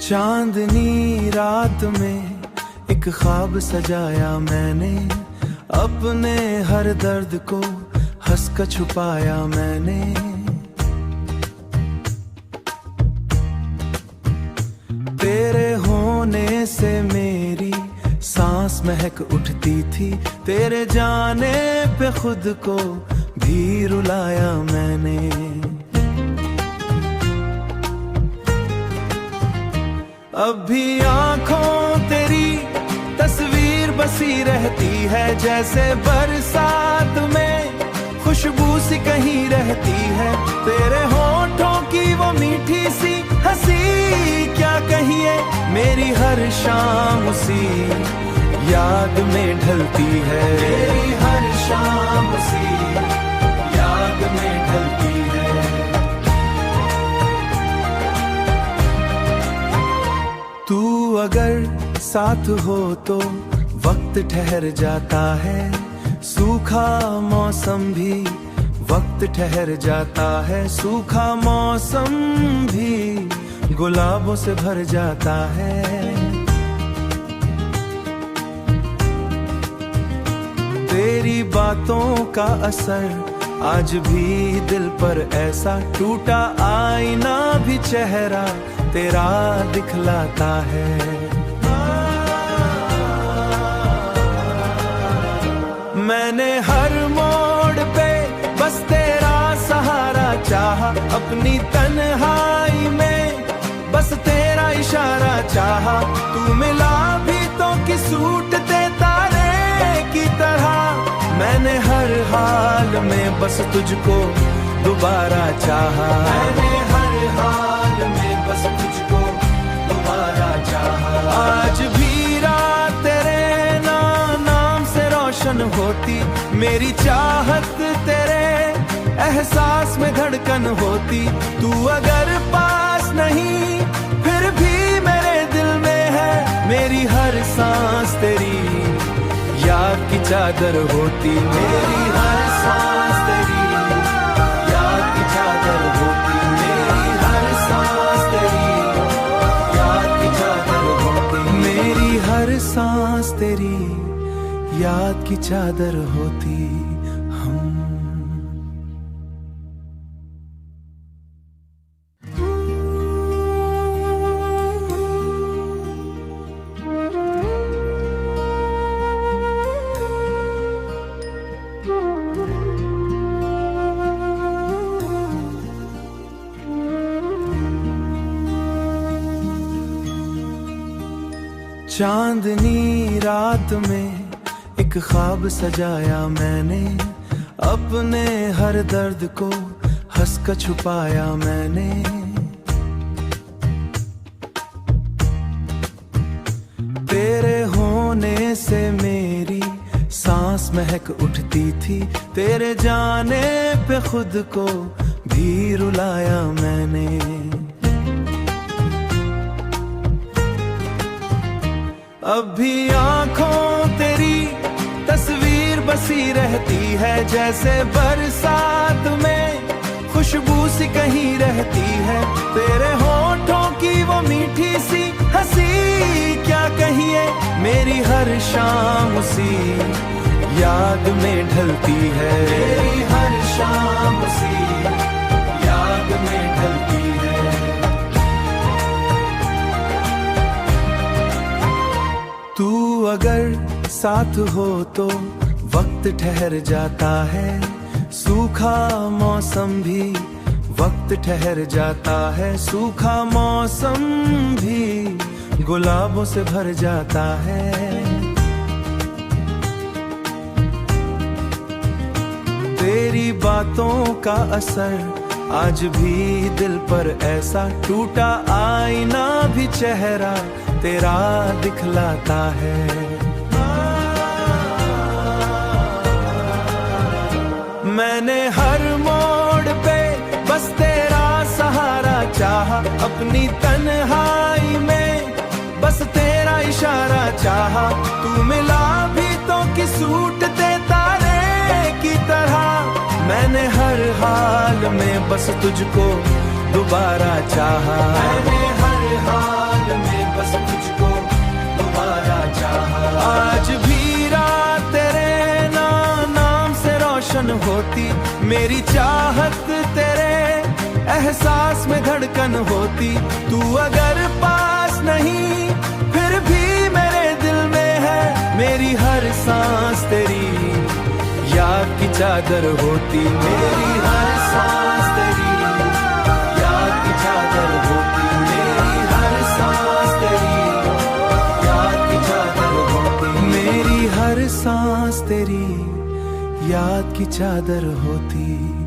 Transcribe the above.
चांदनी रात में एक ख्वाब सजाया मैंने, अपने हर दर्द को हंस कर छुपाया मैंने। तेरे होने से मेरी सांस महक उठती थी, तेरे जाने पे खुद को भी रुलाया मैंने। अब भी आंखों तेरी तस्वीर बसी रहती है, जैसे बरसात में खुशबू सी कहीं रहती है। तेरे होठों की वो मीठी सी हंसी क्या कहिए, मेरी हर शाम उसी याद में ढलती है। मेरी हर शाम उसी याद में ढलती है। तू अगर साथ हो तो वक्त ठहर जाता है, सूखा मौसम भी वक्त ठहर जाता है। सूखा मौसम भी गुलाबों से भर जाता है। तेरी बातों का असर आज भी दिल पर ऐसा, टूटा आईना भी चेहरा तेरा दिखलाता है। मैंने हर मोड़ पे बस तेरा सहारा चाहा, अपनी तन्हाई में बस तेरा इशारा चाहा। तू मिला भी तो किस सूटते तारे की तरह, मैंने हर हाल में बस तुझको दोबारा चाहा। मैंने हर हाल में बस तुझको दोबारा चाहा। आज भी रात तेरे नाम से रोशन होती, मेरी चाहत तेरे एहसास में धड़कन होती। तू अगर पास नहीं फिर भी मेरे दिल में है, मेरी हर सांस तेरी याद की चादर होती। मेरी हर सांस तेरी याद की चादर होती। मेरी हर सांस तेरी याद की चादर होती। मेरी हर सांस तेरी याद की चादर होती। चांदनी रात में एक ख्वाब सजाया मैंने, अपने हर दर्द को हंस कर छुपाया मैंने। तेरे होने से मेरी सांस महक उठती थी, तेरे जाने पे खुद को भी रुलाया मैंने। अब भी आंखों तेरी तस्वीर बसी रहती है, जैसे बरसात में खुशबू सी कहीं रहती है। तेरे होठों की वो मीठी सी हंसी क्या कहिए, मेरी हर शाम उसी याद में ढलती है। मेरी हर शाम उसी याद में ढलती है। तू अगर साथ हो तो वक्त ठहर जाता है, सूखा मौसम भी वक्त ठहर जाता है। सूखा मौसम भी गुलाबों से भर जाता है। तेरी बातों का असर आज भी दिल पर ऐसा, टूटा आईना भी चेहरा तेरा दिखलाता है। मैंने हर मोड़ पे बस तेरा सहारा चाहा, अपनी तन्हाई में बस तेरा इशारा चाहा। तू मिला भी तो किस सूटते तारे की तरह, मैंने हर हाल में बस तुझको दोबारा चाहा। मैंने हर हाल दिल में बस तुझको दोबारा चाहा। आज भी रात तेरे नाम से रोशन होती, मेरी चाहत तेरे एहसास में धड़कन होती। तू अगर पास नहीं फिर भी मेरे दिल में है, मेरी हर सांस तेरी याद की चादर होती। मेरी हर सांस तेरी याद की चादर होती। मेरी हर सांस तेरी याद की चादर होती। मेरी हर सांस तेरी याद की चादर होती।